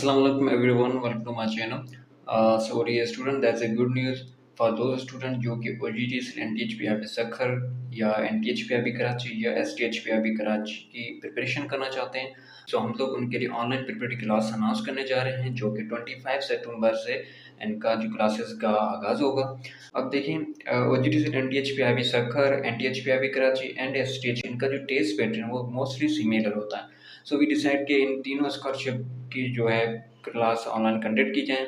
Assalamualaikum everyone, welcome to my channel. So dear student, that's a good news for those student जो कि OGTs NTHPIB Sukkur या NTHPIB Karachi या STHPIB Karachi की preparation करना चाहते हैं। सो हम लोग उनके लिए ऑनलाइन प्रिपरेटरी क्लास अनाउंस करने जा रहे हैं जो कि 25 सितंबर से इनका जो क्लासेस का आगाज़ होगा। अब देखें OGTs NTHPIB Sukkur, NTHPIB Karachi and STH इनका जो टेस्ट पैटर्न वो मोस्टली सिमिलर होता है। सो वी डिसाइड कि इन तीनों स्कॉलरशिप की जो है क्लास ऑनलाइन कंडक्ट की जाए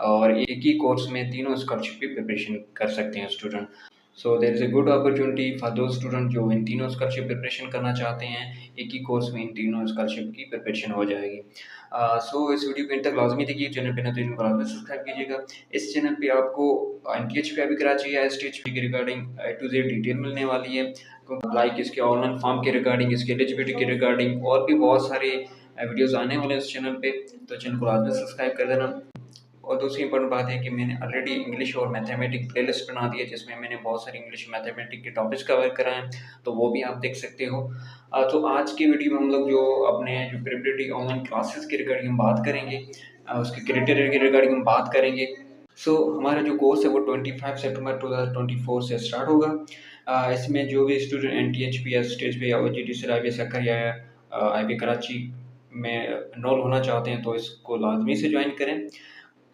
और एक ही कोर्स में तीनों स्कॉलरशिप की प्रिपरेशन कर सकते हैं student. So there is a good opportunity for those student जो इन तीनों स्कॉलरशिप प्रिपरेशन करना चाहते हैं। एक ही कोर्स में इन तीनों स्कॉलरशिप की प्रिपरेशन हो जाएगी। सो इस वीडियो को इन तक लाजमी देखिए, चैनल पे ना तो इनको लाजमी सब्सक्राइब कीजिएगा। इस चैनल पे आपको NTHPIB कराची या STHP की regarding A to Z detail मिलने वाली है, लाइक इसके ऑनलाइन फॉर्म के रिगार्डिंग, इसके एलिजिबिलिटी के रिगार्डिंग और भी बहुत सारे वीडियोस आने वाले हैं इस चैनल पे, तो चैनल को लाजमी सब्सक्राइब कर देना। और दूसरी इंपॉर्टेंट बात है कि मैंने ऑलरेडी इंग्लिश और मैथमेटिक्स प्लेलिस्ट बना दी है जिसमें मैंने बहुत सारे इंग्लिश मैथमेटिक्स के टॉपिक्स कवर कराए हैं, तो वो भी आप देख सकते हो। तो आज की वीडियो में हम लोग जो अपने जो प्रिपरेटरी ऑनलाइन क्लासेस के रिगार्डिंग हम बात करेंगे, उसके क्राइटेरिया के रिगार्डिंग हम बात करेंगे। सो हमारा जो कोर्स है वो 25 सितंबर 2024 से स्टार्ट होगा। इसमें जो भी स्टूडेंट NTHP या स्टेज पे या OGT से IB सखर या IB कराची में एनरोल होना चाहते हैं तो इसको लाजमी से ज्वाइन करें।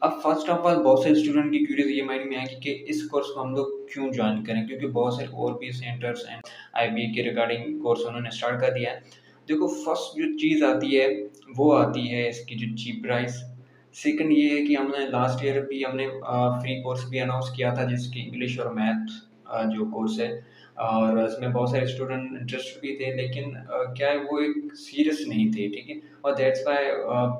अब फर्स्ट ऑफ ऑल बहुत से स्टूडेंट की क्यूरीज ये माइंड में आएगी कि इस कोर्स को हम लोग क्यों ज्वाइन करें, क्योंकि बहुत सारे और भी सेंटर्स एंड IB के रिगार्डिंग कोर्स उन्होंने स्टार्ट कर दिया है। देखो, फर्स्ट जो चीज़ आती है वो आती है इसकी जो चीप प्राइस। सेकंड ये है कि हमने लास्ट ईयर भी हमने फ्री कोर्स भी अनाउंस किया था जिसकी इंग्लिश और मैथ जो कोर्स है, और इसमें बहुत सारे स्टूडेंट इंटरेस्ट भी थे, लेकिन क्या है वो एक सीरियस नहीं थे, ठीक है। और that's why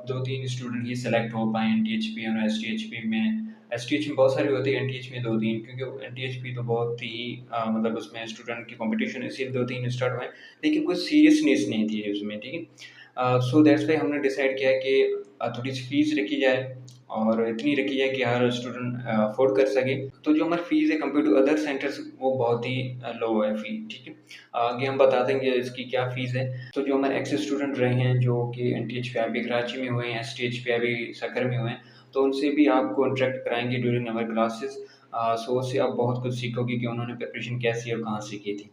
2-3 student he select हो पाए NTHP और STHP में। STH में बहुत सारे होते हैं, NTH में 2-3, क्योंकि NTHP तो बहुत ही मतलब उसमें स्टूडेंट की कंपटीशन है, इसलिए 2-3 स्टार्ट हुए, लेकिन कोई सीरियसनेस नहीं थी उसमें, ठीक है। सो दैट्स वाई हमने डिसाइड किया कि थोड़ी सी फीस रखी जाए और इतनी रखी जाए कि हर स्टूडेंट अफोर्ड कर सके। तो जो हमारी फीस है कंपेयर टू अदर सेंटर्स वो बहुत ही लो है फी, ठीक है। आगे हम बता देंगे इसकी क्या फीस है। तो जो हमारे एक्स स्टूडेंट रहे हैं जो कि NTHPIB कराची में हुए हैं, STHPIB सकर में हुए हैं, तो उनसे भी आपको इंटरेक्ट कराएंगे ड्यूरिंग अवर क्लासेस। सो उससे आप बहुत कुछ सीखोगे कि उन्होंने प्रिपरेशन कैसी और कहाँ से की थी।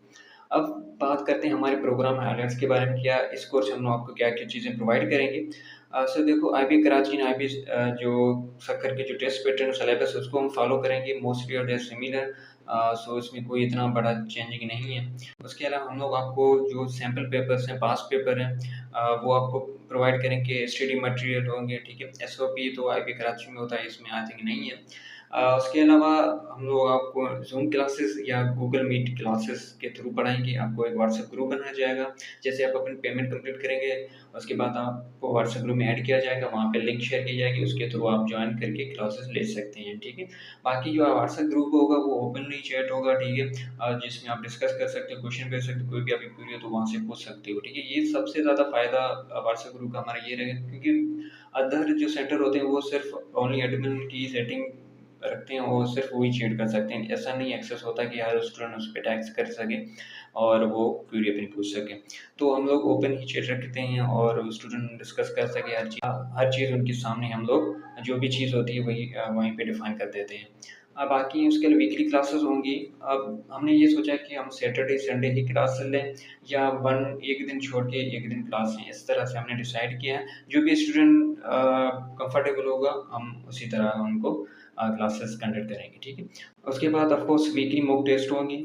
अब बात करते हैं हमारे प्रोग्राम हाइलाइट्स के बारे में, क्या इस कोर्स में हम आपको क्या-क्या चीज़ें प्रोवाइड करेंगे। सो देखो, IB कराची एंड IB जो सकर के जो टेस्ट पैटर्न सिलेबस है उसको हम फॉलो करेंगे, मोस्टली और सिमिलर। सो इसमें कोई इतना बड़ा चेंजिंग नहीं है। उसके अलावा हम लोग आपको जो सैंपल पेपर्स हैं, पास्ट पेपर हैं, वो आपको प्रोवाइड करेंगे, स्टडी मटेरियल होंगे, ठीक है। SOP तो IB कराची में होता है, इसमें आई थिंक नहीं है। उसके अलावा हम लोग आपको ज़ूम क्लासेस या गूगल मीट क्लासेस के थ्रू पढ़ाएँगे। आपको एक व्हाट्सएप ग्रुप बनाया जाएगा। जैसे आप अपनी पेमेंट कंप्लीट करेंगे, उसके बाद आपको व्हाट्सएप ग्रुप में ऐड किया जाएगा, वहाँ पे लिंक शेयर की जाएगी, उसके थ्रू आप जॉइन करके क्लासेस ले सकते हैं, ठीक है। बाकी जो व्हाट्सएप ग्रुप होगा वो ओपनली चैट होगा, ठीक है, जिसमें आप डिस्कस कर सकते हो, क्वेश्चन भेज सकते हो, कोई भी आपकी क्वेरी हो तो वहाँ से पूछ सकते हो, ठीक है। ये सबसे ज़्यादा फ़ायदा व्हाट्सएप ग्रुप का हमारा ये रहेगा, क्योंकि अदर जो सेंटर होते हैं वो सिर्फ ओनली एडमिन की सेटिंग रखते हैं और सिर्फ वही चैट कर सकते हैं। ऐसा नहीं एक्सेस होता कि हर स्टूडेंट उस पे टैग्स कर सके और वो क्वेरी अपनी पूछ सके। तो हम लोग ओपन ही चैट रखते हैं और स्टूडेंट डिस्कस कर सके हर चीज़ उनके सामने हम लोग जो भी चीज़ होती है वही वहीं पे डिफाइन कर देते हैं। बाकी उसके लिए वीकली क्लासेस होंगी। अब हमने ये सोचा कि हम सैटरडे संडे ही क्लास लें या एक दिन छोड़ के एक दिन क्लास लें, इस तरह से हमने डिसाइड किया है। जो भी स्टूडेंट कंफर्टेबल होगा हम उसी तरह उनको क्लासेस कंडक्ट करेंगे, ठीक है। उसके बाद of course weekly mock test होंगी,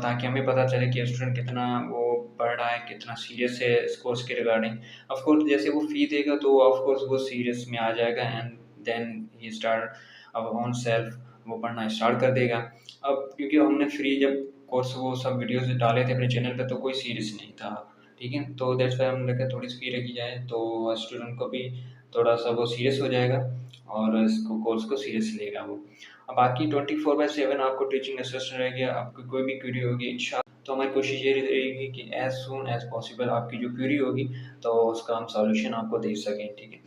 ताकि हमें पता चले कि स्टूडेंट कितना वो पढ़ रहा है, कितना सीरियस है इस कोर्स के रिगार्डिंग। ऑफ कोर्स जैसे वो फ़ी देगा तो ऑफ कोर्स वो सीरियस में आ जाएगा एंड देन ही स्टार्ट अवर ओन सेल्फ, वो पढ़ना स्टार्ट कर देगा। अब क्योंकि हमने फ्री जब कोर्स वो सब वीडियोज़ डाले थे अपने चैनल पे तो कोई सीरियस नहीं था, ठीक है। तो दैट्स व्हाई हमने कहा थोड़ी सी फ़ी रखी जाए तो स्टूडेंट को भी थोड़ा-सा वो सीरियस हो जाएगा और इसको कोर्स को सीरियस लेगा वो। अब बाकी 24/7 आपको टीचिंग असिस्टेंट रहेगी, आपकी कोई भी क्वेरी होगी तो हमारी कोशिश ये रहेगी कि एज़ सून एज़ पॉसिबल आपकी जो क्वेरी होगी तो उसका हम सॉल्यूशन आपको दे सकें, ठीक है।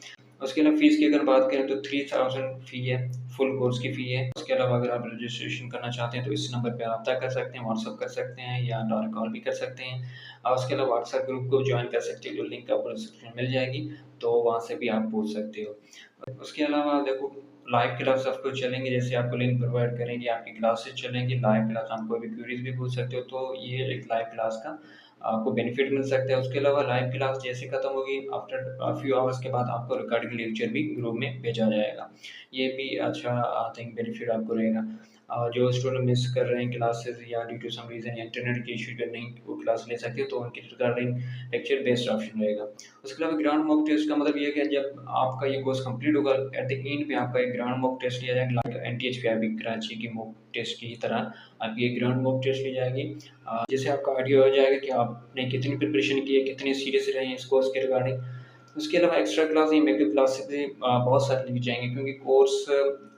उसके अलावा फ़ीस की अगर बात करें तो 3000 फ़ी है फुल कोर्स की फ़ी है। उसके अलावा अगर आप रजिस्ट्रेशन करना चाहते हैं तो इस नंबर पे रब्ता कर सकते हैं, व्हाट्सएप कर सकते हैं या डायरेक्ट कॉल भी कर सकते हैं। उसके अलावा व्हाट्सएप ग्रुप को जॉइन कर सकते हैं, जो लिंक आपको डिस्क्रिप्शन में मिल जाएगी, तो वहाँ से भी आप पूछ सकते हो। उसके अलावा देखो, लाइव क्लास आपको चलेंगे, जैसे आपको लिंक प्रोवाइड करेंगे, आपकी क्लासेस चलेंगी लाइव क्लास, आप कोई भी क्वेरीज भी पूछ सकते हो, तो ये एक लाइव क्लास का आपको बेनिफिट मिल सकता है। उसके अलावा लाइव क्लास जैसे खत्म होगी, आफ्टर फ्यू आवर्स के बाद आपको रिकॉर्डिंग लेक्चर भी ग्रुप में भेजा जाएगा। ये भी अच्छा आई थिंक बेनिफिट आपको रहेगा। जो स्टूडेंट मिस कर रहे हैं क्लासेस या ड्यू टू सम रीज़न या इंटरनेट की इशू जो नहीं वो क्लास ले सकते, तो उनके रिगार्डिंग लेक्चर बेस्ड ऑप्शन रहेगा। उसके अलावा ग्राउंड मॉक टेस्ट का मतलब ये है कि जब आपका ये कोर्स कंप्लीट होगा, एट द एंड पे आपका एक ग्राउंड मॉक टेस्ट लिया जाएगा, एनटीएचपीआईबी कराची की मॉक टेस्ट की तरह आपकी एक ग्राउंड मॉक टेस्ट ली जाएगी। जिससे आपका आइडिया हो जाएगा कि आपने कितनी प्रिपरेशन की है, कितने सीरियस रहे हैं इस कोर्स के रिगार्डिंग। उसके अलावा एक्स्ट्रा क्लास या मेकअप क्लासेस भी बहुत सारी ली जाएंगी, क्योंकि कोर्स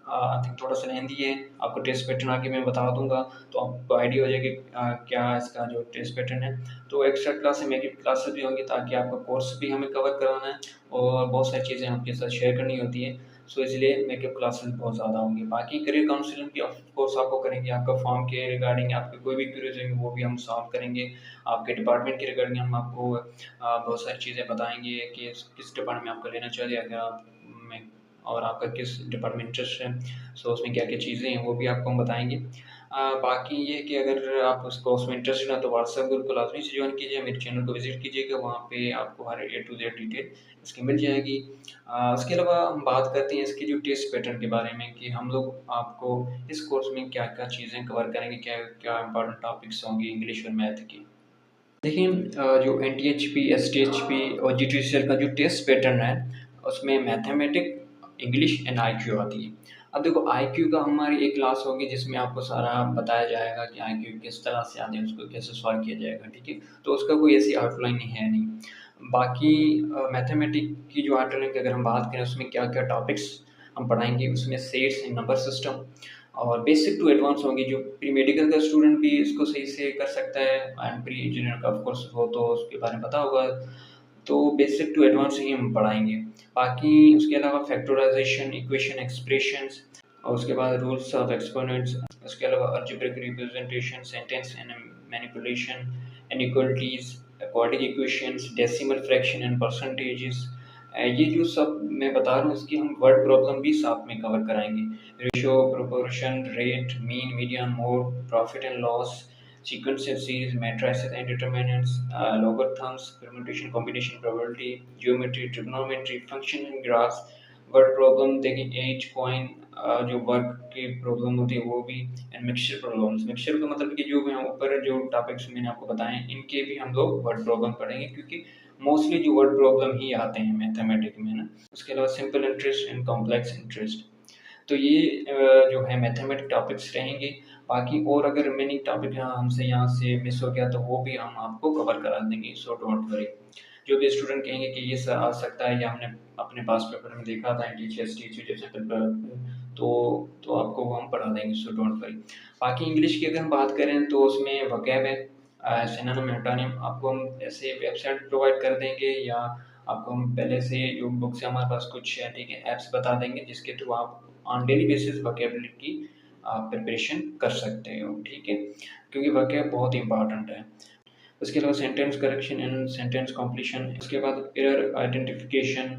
आई थिंक थोड़ा सा लेंदी है। आपको टेस्ट पैटर्न आगे मैं बता दूंगा, तो आपको आइडिया हो जाएगी क्या इसका जो टेस्ट पैटर्न है। तो एक्स्ट्रा क्लास या मेकअप क्लासेस भी होंगी, ताकि आपका कोर्स भी हमें कवर कराना है और बहुत सारी चीज़ें आपके साथ शेयर करनी होती है। सो इसलिए मेकअप क्लासेस बहुत ज़्यादा होंगी। बाकी करियर काउंसलिंग भी ऑफ कोर्स आपको करेंगे, आपका फॉर्म के रिगार्डिंग आपके कोई भी क्वेरीज होंगे वो भी हम सॉल्व करेंगे। आपके डिपार्टमेंट के रिगार्डिंग हम आपको बहुत सारी चीज़ें बताएँगे कि किस डिपार्टमेंट में आपको लेना चाहिए, अगर आप में और आपका किस डिपार्टमेंट इंटरेस्ट है, सो उसमें क्या-क्या चीज़ें हैं वो भी आपको हम बताएँगे। बाकी ये कि अगर आप उस कोर्स में इंटरेस्टेड हैं तो व्हाट्सएप ग्रुप को लाज़मी से जॉइन कीजिए, मेरे चैनल को विज़िट कीजिएगा, वहाँ पे आपको हर ए टू ज़ेड डिटेल इसकी मिल जाएगी। उसके अलावा हम बात करते हैं इसके जो टेस्ट पैटर्न के बारे में, कि हम लोग आपको इस कोर्स में क्या-क्या चीज़ें कवर करेंगे, क्या-क्या इम्पोर्टेंट टॉपिक्स होंगे इंग्लिश और मैथ की। देखिए, जो एनटीएचपी, एसटीएचपी और जीटीसीएल का जो टेस्ट पैटर्न है, उसमें मैथमेटिक्स, इंग्लिश एंड आईक्यू आती है। अब देखो, आईक्यू का हमारी एक क्लास होगी जिसमें आपको सारा बताया जाएगा कि आईक्यू किस तरह से आते हैं, उसको कैसे सॉल्व किया जाएगा, ठीक है? तो उसका कोई ऐसी आउटलाइन है नहीं। बाकी मैथमेटिक्स की जो आउटलाइन की अगर हम बात करें, उसमें क्या-क्या टॉपिक्स हम पढ़ाएँगे, उसमें सेट्स एंड नंबर सिस्टम और बेसिक टू एडवांस होंगे। जो प्री मेडिकल का स्टूडेंट भी इसको सही से कर सकता है, एंड प्री इंजीनियर का ऑफ कोर्स हो तो उसके बारे में पता होगा। तो बेसिक टू एडवांस ही हम पढ़ाएँगे। बाकी उसके अलावा फैक्टराइज़ेशन, इक्वेशन, एक्सप्रेशंस और उसके बाद रूल्स ऑफ एक्सपोनेंट्स, उसके अलावा algebraic representation, sentence and manipulation, inequalities, quadratic equations, decimal fraction and percentages. ये जो सब मैं बता रहा हूँ, इसकी हम वर्ड प्रॉब्लम भी साथ में कवर कराएँगे। Ratio, proportion, rate, mean, median, mode, profit and loss, sequences, matrices and determinants, logarithms, permutation, combination, probability, geometry, trigonometry, function and graphs, word problem देखें, एज कॉइन, जो वर्क की प्रॉब्लम होती है वो भी, एंड मिक्सचर प्रॉब्लम्स। मिक्सचर का मतलब कि जो मैं ऊपर जो टॉपिक्स मैंने आपको बताए हैं, इनके भी हम लोग वर्ड प्रॉब्लम पढ़ेंगे, क्योंकि मोस्टली जो वर्ड प्रॉब्लम ही आते हैं मैथमेटिक्स में ना। उसके अलावा simple interest and complex interest. तो ये जो है मैथमेटिक टॉपिक्स रहेंगे। बाकी और अगर रिमेनिंग टॉपिक हमसे यहाँ से मिस हो गया तो वो भी हम आपको कवर करा देंगे, सो डोंट वरी। जो भी स्टूडेंट कहेंगे कि ये सर आ सकता है या हमने अपने पास पेपर में देखा था टीचर्स टीचर जैसे पेपर, तो आपको वो हम पढ़ा देंगे, सो डोंट वरी। बाकी इंग्लिश की अगर हम बात करें तो उसमें वोकैब है, सिनोनिम, एंटोनिम, आपको हम ऐसे वेबसाइट प्रोवाइड कर देंगे, या आपको हम पहले से जो बुक्स है हमारे पास कुछ है, ठीक है, ऐप्स बता देंगे जिसके थ्रू आप ऑन डेली बेसिस वोकैबुलरी की प्रिपरेशन कर सकते हो, ठीक है? क्योंकि वोकैब बहुत इंपॉर्टेंट है। उसके अलावा sentence correction and sentence completion, उसके बाद एरर आइडेंटिफिकेशन,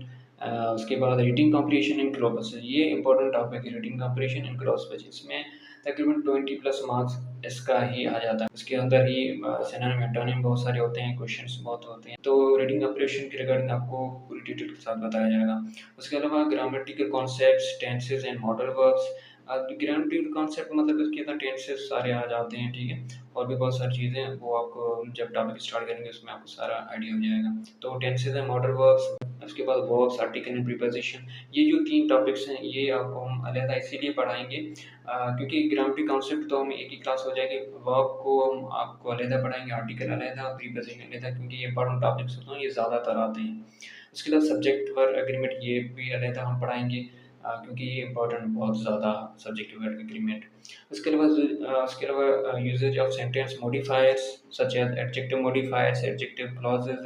उसके बाद रीडिंग कॉम्प्रीहेंशन एंड ग्लोबस, ये इंपॉर्टेंट टॉपिक है, रीडिंग कॉम्प्रीहेंशन एंड ग्लोबस। इसमें तकरीबन 20 प्लस मार्क्स इसका ही आ जाता है। उसके अंदर ही सिनोनिम, एंटोनिम बहुत सारे होते हैं, क्वेश्चंस बहुत होते हैं, तो रीडिंग कॉम्प्रीहेंशन के रिगार्डिंग आपको पूरी डिटेल के साथ बताया जाएगा। उसके अलावा grammatical concepts, tenses and modal verbs. Grammatical concept मतलब इसके अंदर टेंसेस सारे आ जाते हैं, ठीक है? और भी बहुत सारी चीज़ें हैं, वो आपको जब टॉपिक स्टार्ट करेंगे उसमें आपको सारा आइडिया हो जाएगा। तो टेंसेस एंड मॉडल वर्ब्स, उसके बाद वर्ब्स, आर्टिकल एंड प्रीपोजिशन, ये जो 3 टॉपिक्स हैं ये आपको हम अलग इसीलिए पढ़ाएँगे क्योंकि ग्रामेटिक कॉन्सेप्ट तो हम एक ही क्लास हो जाएगी, वर्ब को हम आपको अलग पढ़ाएँगे, आर्टिकल अलग, प्रीपोजिशन अलग, क्योंकि ये इंपॉर्टेंट टॉपिक्स होते हैं, ये ज़्यादातर आते हैं। उसके बाद सब्जेक्ट वर्ब एग्रीमेंट, ये भी अलग हम पढ़ाएँगे क्योंकि ये इंपॉर्टेंट बहुत ज़्यादा सब्जेक्ट वर्ब एग्रीमेंट। उसके अलावा usage of sentence modifiers such as adjective modifiers, adjective clauses,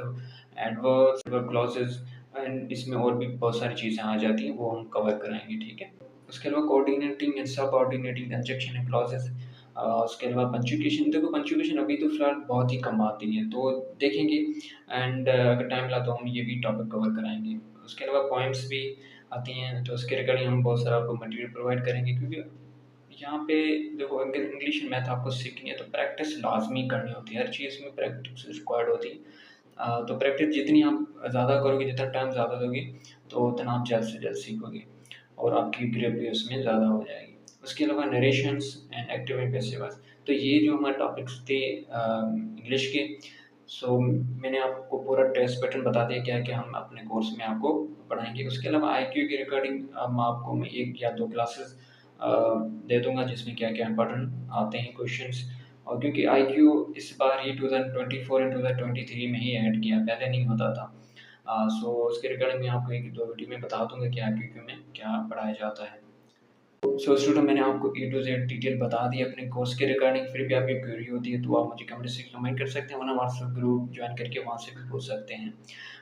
adverbs, clauses, and इसमें और भी बहुत सारी चीज़ें आ जाती हैं, वो हम कवर कराएँगे, ठीक है? उसके अलावा coordinating and subordinating conjunction and clauses, उसके अलावा पंचुएशन। देखो पंचुएशन अभी तो फिलहाल बहुत ही कम आती है, तो देखेंगे एंड अगर टाइम मिला तो हम ये भी टॉपिक कवर कराएंगे। उसके अलावा पॉइंट्स भी आती हैं, तो उसके रिगार्डिंग हम बहुत सारा आपको मटेरियल प्रोवाइड करेंगे, क्योंकि यहाँ पे देखो अगर इंग्लिश मैथ आपको सीखनी है तो प्रैक्टिस लाजमी करनी होती है, हर चीज़ में प्रैक्टिस रिक्वायर्ड होती है। तो प्रैक्टिस जितनी आप ज़्यादा करोगे, जितना टाइम ज़्यादा दोगे, तो उतना आप जल्द से जल्द सीखोगे और आपकी ग्रेप भी उसमें ज़्यादा हो जाएगी। उसके अलावा narrations and active and passive voice, तो ये जो हमारे टॉपिक्स थे इंग्लिश के। सो मैंने आपको पूरा टेस्ट पैटर्न बता दिया क्या है कि हम अपने कोर्स में आपको पढ़ाएंगे। उसके अलावा आईक्यू के रिगार्डिंग आपको मैं 1 या 2 क्लासेस दे दूंगा, जिसमें क्या क्या इंपॉर्टेंट आते हैं क्वेश्चंस। और क्योंकि आईक्यू इस बार ये 2024 एंड 2023 में ही ऐड किया, पहले नहीं होता था। सो उसके रिगार्डिंग मैं आपको 1-2 वीडियो में बता दूंगा कि आईक्यू में क्या पढ़ाया जाता है। सो स्टूडेंट, मैंने आपको ए टू जेड डिटेल बता दी अपने कोर्स के रिगार्डिंग। फिर भी आपकी क्वेरी होती है तो आप मुझे कमेंट सेक्शन में कमेंट कर सकते हैं, वरना व्हाट्सएप ग्रुप ज्वाइन करके वहाँ से भी पूछ सकते हैं।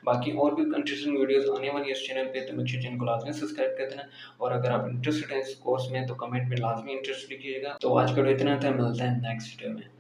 बाकी और भी इंटरेस्टिंग वीडियोस आने वाली है इस चैनल पे, तो मेरे चैनल को लाजमी सब्सक्राइब कर देना। और अगर आप इंटरेस्टेड हैं इस कोर्स में तो कमेंट में लाजमी इंटरेस्ट लिखिएगा। तो आज का वीडियो इतना था, मिलते हैं नेक्स्ट वीडियो में।